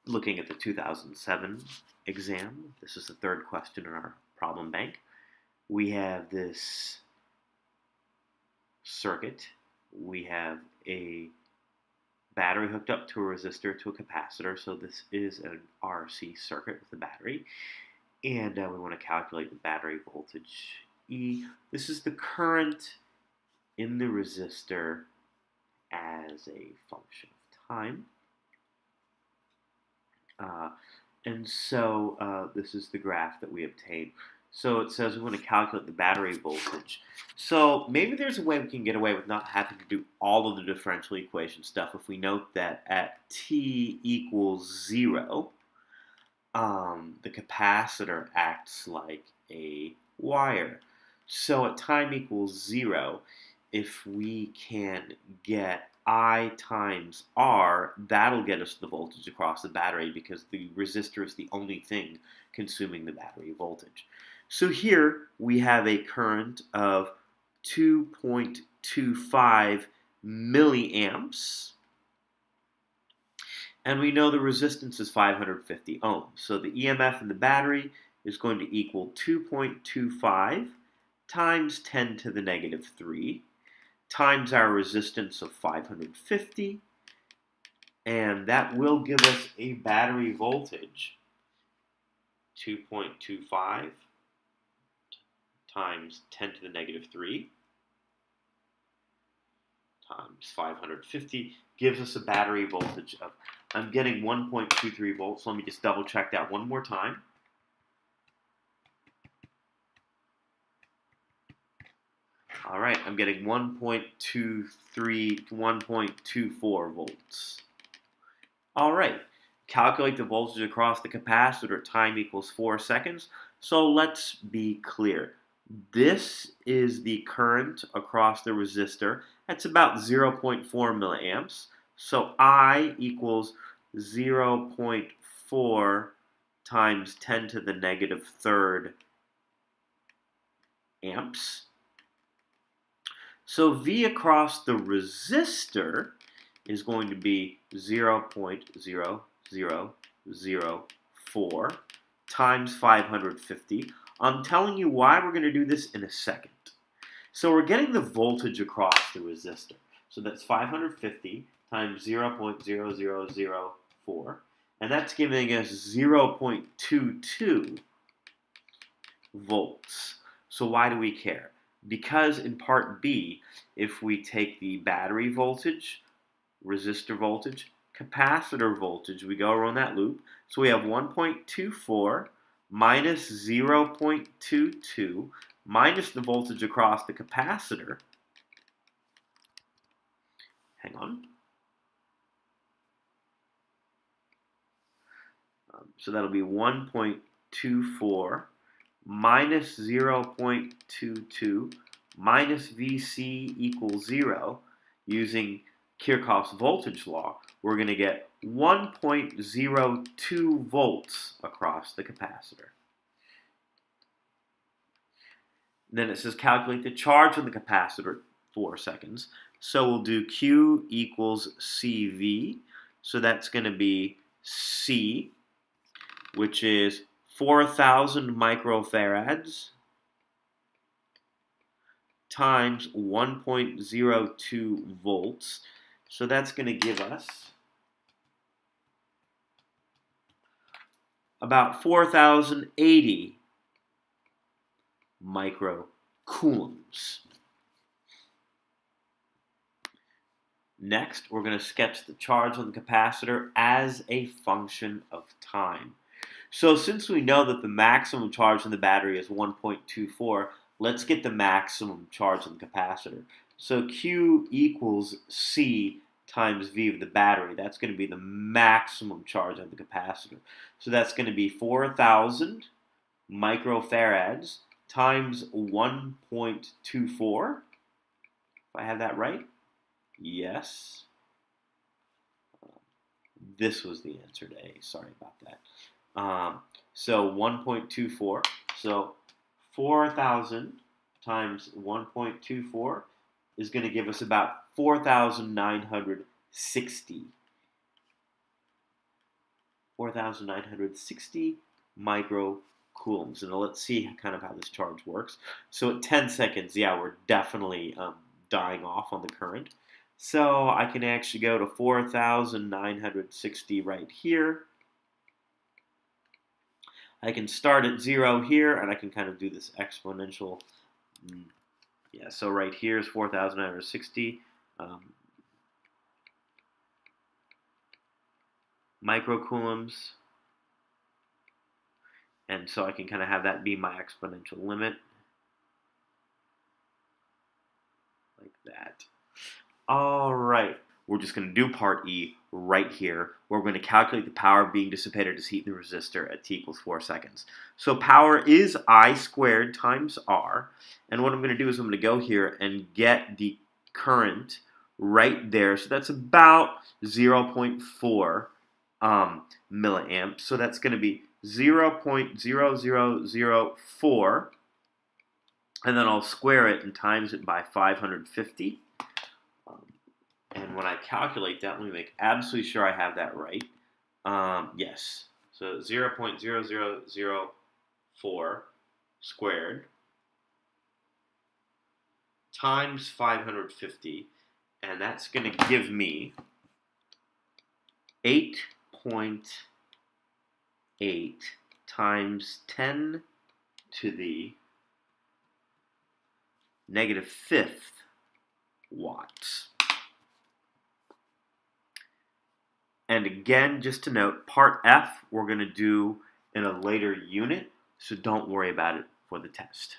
looking at the 2007 exam. This is the third question in our problem bank. We have this circuit. We have a battery hooked up to a resistor to a capacitor. So this is an RC circuit with a battery. And we want to calculate the battery voltage E. This is the current in the resistor as a function of time. This is the graph that we obtained. So it says we want to calculate the battery voltage. So maybe there's a way we can get away with not having to do all of the differential equation stuff if we note that at t equals 0, the capacitor acts like a wire. So at time equals 0, if we can get I times R, that'll get us the voltage across the battery because the resistor is the only thing consuming the battery voltage. So here we have a current of 2.25 milliamps. And we know the resistance is 550 ohms. So the EMF in the battery is going to equal 2.25 times 10 to the negative 3 times our resistance of 550, and that will give us a battery voltage 2.25 times 10 to the negative 3 times 550 gives us a battery voltage of, I'm getting 1.23 volts. Let me just double check that one more time. All right, I'm getting 1.24 volts. All right, calculate the voltage across the capacitor at time equals 4 seconds. So let's be clear. This is the current across the resistor. That's about 0.4 milliamps. So I equals 0.4 times 10 to the negative third amps. So V across the resistor is going to be 0.0004 times 550. I'm telling you why we're going to do this in a second. So we're getting the voltage across the resistor. So that's 550 times 0.0004. And that's giving us 0.22 volts. So why do we care? Because in part B, if we take the battery voltage, resistor voltage, capacitor voltage, we go around that loop. So we have 1.24 minus 0.22 minus the voltage across the capacitor. Hang on. So that'll be 1.24 minus 0.22 minus Vc equals 0. Using Kirchhoff's voltage law, we're going to get 1.02 volts across the capacitor. Then it says calculate the charge on the capacitor 4 seconds. So we'll do Q equals CV. So that's going to be C, which is 4,000 microfarads times 1.02 volts. So that's going to give us about 4,080 microcoulombs. Next, we're going to sketch the charge on the capacitor as a function of time. So since we know that the maximum charge in the battery is 1.24, let's get the maximum charge on the capacitor. So Q equals C times V of the battery. That's going to be the maximum charge on the capacitor. So that's going to be 4,000 microfarads times 1.24. If I have that right? Yes. This was the answer to A. Sorry about that. So 1.24. So 4,000 times 1.24 is going to give us about 4,960. 4,960 microcoulombs. And let's see kind of how this charge works. So at 10 seconds, yeah, we're definitely dying off on the current. So I can actually go to 4,960 right here. I can start at 0 here, and I can kind of do this exponential. Yeah, so right here is 4,960 microcoulombs. And so I can kind of have that be my exponential limit. Like that. All right. We're just going to do part E right here, where we're going to calculate the power being dissipated as heat in the resistor at t equals 4 seconds. So power is I squared times R. And what I'm going to do is I'm going to go here and get the current right there. So that's about 0.4 milliamps. So that's going to be 0.0004. And then I'll square it and times it by 550. And when I calculate that, let me make absolutely sure I have that right. Yes. So 0.0004 squared times 550. And that's going to give me 8.8 times 10 to the -5th watts. And again, just to note, part F we're going to do in a later unit, so don't worry about it for the test.